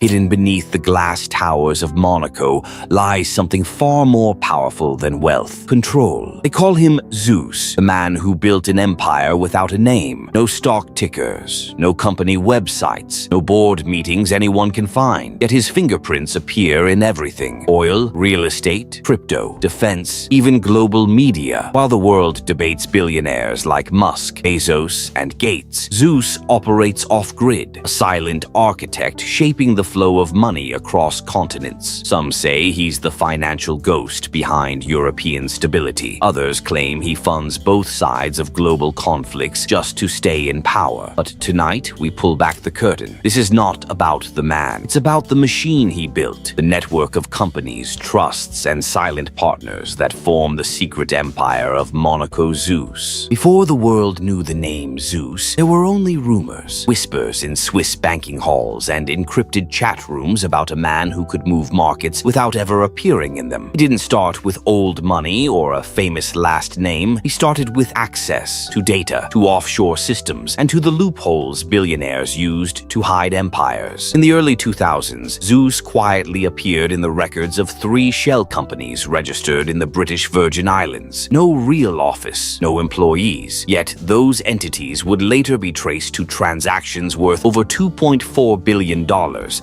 Hidden beneath the glass towers of Monaco lies something far more powerful than wealth: control. They call him Zeus, the man who built an empire without a name. No stock tickers, no company websites, no board meetings anyone can find. Yet his fingerprints appear in everything: oil, real estate, crypto, defense, even global media. While the world debates billionaires like Musk, Bezos, and Gates, Zeus operates off-grid, a silent architect shaping the flow of money across continents. Some say he's the financial ghost behind European stability. Others claim he funds both sides of global conflicts just to stay in power. But tonight, we pull back the curtain. This is not about the man. It's about the machine he built, the network of companies, trusts, and silent partners that form the secret empire of Monaco Zeus. Before the world knew the name Zeus, there were only rumors, whispers in Swiss banking halls, and encrypted chat rooms about a man who could move markets without ever appearing in them. He didn't start with old money or a famous last name. He started with access to data, to offshore systems, and to the loopholes billionaires used to hide empires. In the early 2000s, Zeus quietly appeared in the records of 3 shell companies registered in the British Virgin Islands. No real office, no employees. Yet those entities would later be traced to transactions worth over $2.4 billion,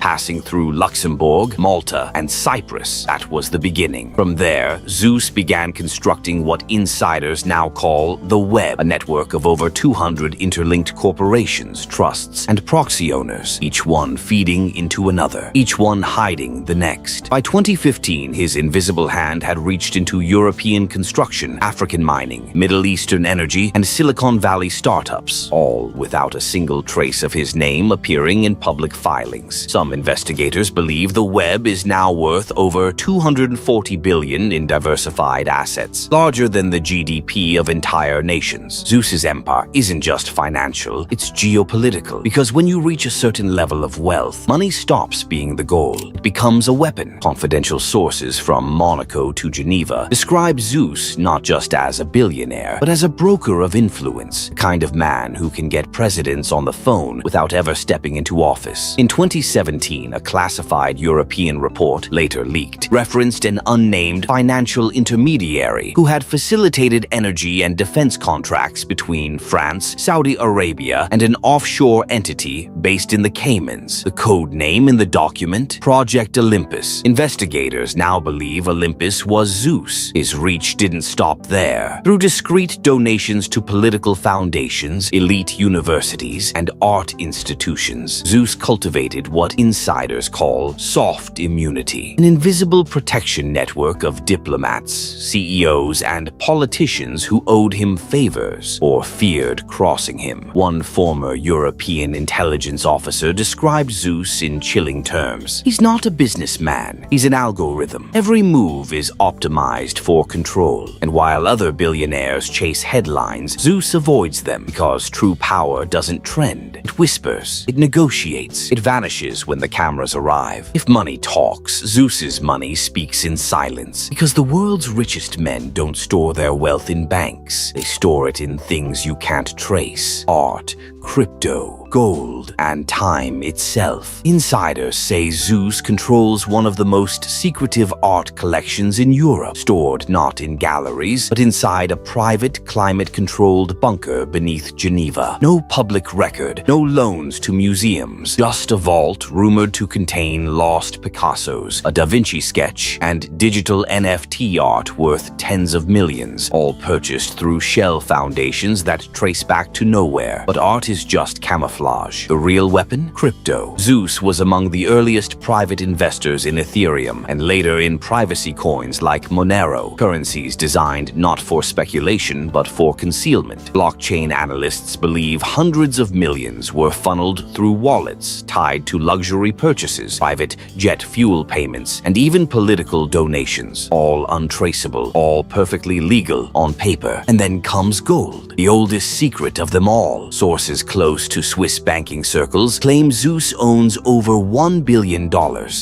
passing through Luxembourg, Malta, and Cyprus. That was the beginning. From there, Zeus began constructing what insiders now call the web, a network of over 200 interlinked corporations, trusts, and proxy owners, each one feeding into another, each one hiding the next. By 2015, his invisible hand had reached into European construction, African mining, Middle Eastern energy, and Silicon Valley startups, all without a single trace of his name appearing in public filings. Some investigators believe the web is now worth over $240 billion in diversified assets, larger than the GDP of entire nations. Zeus's empire isn't just financial, it's geopolitical. Because when you reach a certain level of wealth, money stops being the goal. It becomes a weapon. Confidential sources from Monaco to Geneva describe Zeus not just as a billionaire, but as a broker of influence, the kind of man who can get presidents on the phone without ever stepping into office. In 2017, a classified European report, later leaked, referenced an unnamed financial intermediary who had facilitated energy and defense contracts between France, Saudi Arabia, and an offshore entity based in the Caymans. The code name in the document? Project Olympus. Investigators now believe Olympus was Zeus. His reach didn't stop there. Through discreet donations to political foundations, elite universities, and art institutions, Zeus cultivated what insiders call soft immunity, an invisible protection network of diplomats, CEOs, and politicians who owed him favors or feared crossing him. One former European intelligence officer described Zeus in chilling terms. He's not a businessman, he's an algorithm. Every move is optimized for control. And while other billionaires chase headlines, Zeus avoids them because true power doesn't trend. It whispers, it negotiates, it vanishes when the cameras arrive. If money talks, Zeus's money speaks in silence. Because the world's richest men don't store their wealth in banks. They store it in things you can't trace: art, crypto, gold, and time itself. Insiders say Zeus controls one of the most secretive art collections in Europe, stored not in galleries, but inside a private, climate-controlled bunker beneath Geneva. No public record, no loans to museums, just a vault rumored to contain lost Picassos, a Da Vinci sketch, and digital NFT art worth tens of millions, all purchased through shell foundations that trace back to nowhere. But art is just camouflage. The real weapon? Crypto. Zeus was among the earliest private investors in Ethereum, and later in privacy coins like Monero, currencies designed not for speculation but for concealment. Blockchain analysts believe hundreds of millions were funneled through wallets tied to luxury purchases, private jet fuel payments, and even political donations. All untraceable, all perfectly legal on paper. And then comes gold, the oldest secret of them all. Sources Sources close to Swiss banking circles claim Zeus owns over $1 billion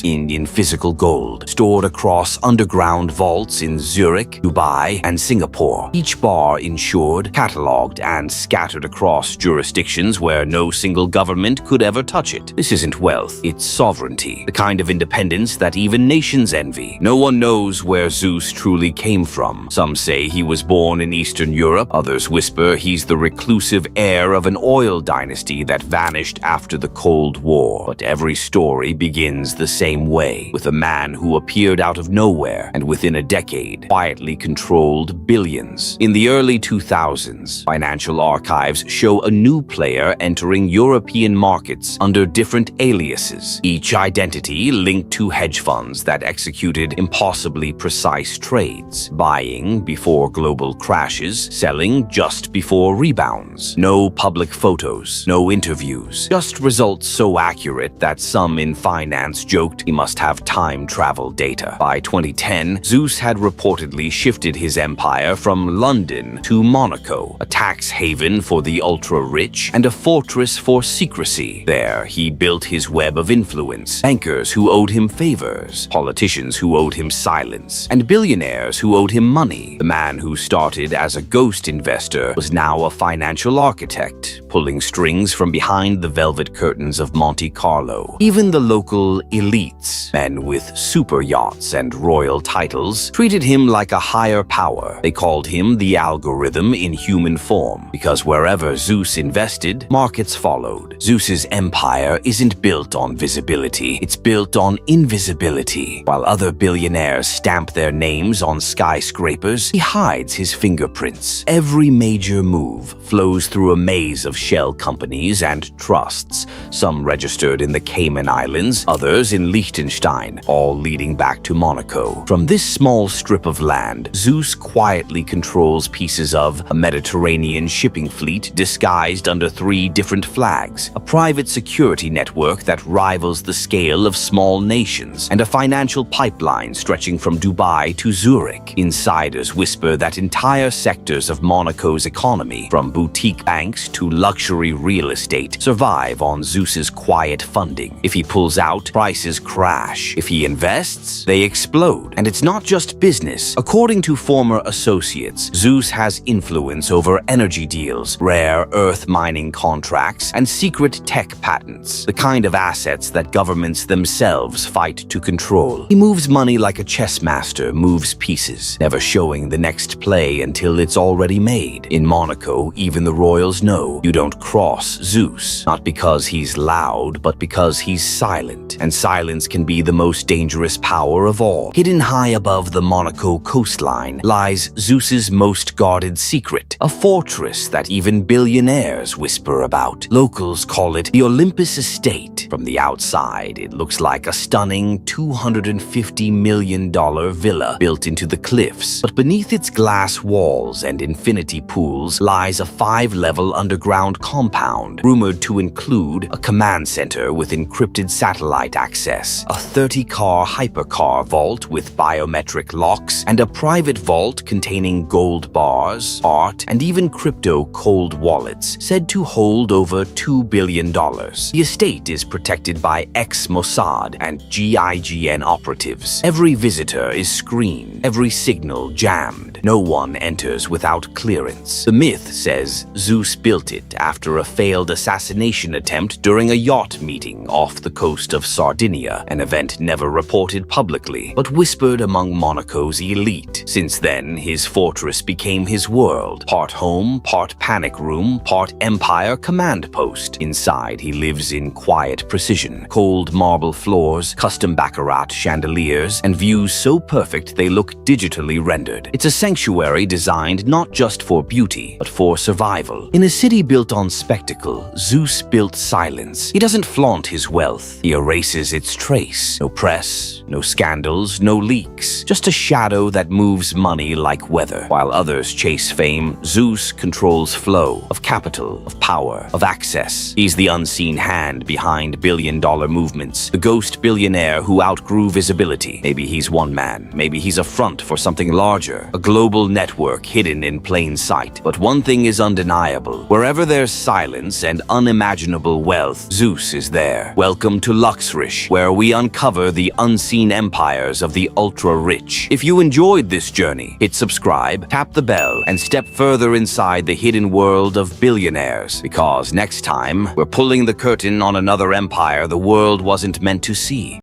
in physical gold, stored across underground vaults in Zurich, Dubai, and Singapore. Each bar insured, catalogued, and scattered across jurisdictions where no single government could ever touch it. This isn't wealth, it's sovereignty, the kind of independence that even nations envy. No one knows where Zeus truly came from. Some say he was born in Eastern Europe, others whisper he's the reclusive heir of an oil dynasty that vanished after the Cold War. But every story begins the same way, with a man who appeared out of nowhere and within a decade quietly controlled billions. In the early 2000s, financial archives show a new player entering European markets under different aliases, each identity linked to hedge funds that executed impossibly precise trades, buying before global crashes, selling just before rebounds. No public photos, no interviews, just results so accurate that some in finance joked he must have time travel data. By 2010, Zeus had reportedly shifted his empire from London to Monaco, a tax haven for the ultra-rich and a fortress for secrecy. There, he built his web of influence, bankers who owed him favors, politicians who owed him silence, and billionaires who owed him money. The man who started as a ghost investor was now a financial architect, pulling strings from behind the velvet curtains of Monte Carlo. Even the local elites, men with super yachts and royal titles, treated him like a higher power. They called him the algorithm in human form, because wherever Zeus invested, markets followed. Zeus's empire isn't built on visibility, it's built on invisibility. While other billionaires stamp their names on skyscrapers, he hides his fingerprints. Every major move flows through a maze of shell companies and trusts, some registered in the Cayman Islands, others in Liechtenstein, all leading back to Monaco. From this small strip of land, Zeus quietly controls pieces of a Mediterranean shipping fleet disguised under 3 different flags, a private security network that rivals the scale of small nations, and a financial pipeline stretching from Dubai to Zurich. Insiders whisper that entire sectors of Monaco's economy, from boutique banks to luxury real estate, survive on Zeus's quiet funding. If he pulls out, prices crash. If he invests, they explode. And it's not just business. According to former associates, Zeus has influence over energy deals, rare earth mining contracts, and secret tech patents, the kind of assets that governments themselves fight to control. He moves money like a chess master moves pieces, never showing the next play until it's already made. In Monaco, even the royals know you don't cross Zeus, not because he's loud, but because he's silent. And silence can be the most dangerous power of all. Hidden high above the Monaco coastline lies Zeus's most guarded secret, a fortress that even billionaires whisper about. Locals call it the Olympus Estate. From the outside, it looks like a stunning $250 million villa built into the cliffs. But beneath its glass walls and infinity pools lies a 5-level underground compound, rumored to include a command center with encrypted satellite access, a 30-car hypercar vault with biometric locks, and a private vault containing gold bars, art, and even crypto cold wallets, said to hold over $2 billion. The estate is protected by ex-Mossad and GIGN operatives. Every visitor is screened, every signal jammed. No one enters without clearance. The myth says Zeus built it after a failed assassination attempt during a yacht meeting off the coast of Sardinia, an event never reported publicly, but whispered among Monaco's elite. Since then, his fortress became his world, part home, part panic room, part empire command post. Inside, he lives in quiet precision, cold marble floors, custom baccarat chandeliers, and views so perfect they look digitally rendered. It's a sanctuary designed not just for beauty, but for survival. In a city built on spectacle, Zeus built silence. He doesn't flaunt his wealth. He erases its trace. No press, no scandals, no leaks. Just a shadow that moves money like weather. While others chase fame, Zeus controls flow of capital, of power, of access. He's the unseen hand behind billion-dollar movements, the ghost billionaire who outgrew visibility. Maybe he's one man. Maybe he's a front for something larger, a global global network hidden in plain sight. But one thing is undeniable. Wherever there's silence and unimaginable wealth, Zeus is there. Welcome to Luxrish, where we uncover the unseen empires of the ultra-rich. If you enjoyed this journey, hit subscribe, tap the bell, and step further inside the hidden world of billionaires. Because next time, we're pulling the curtain on another empire the world wasn't meant to see.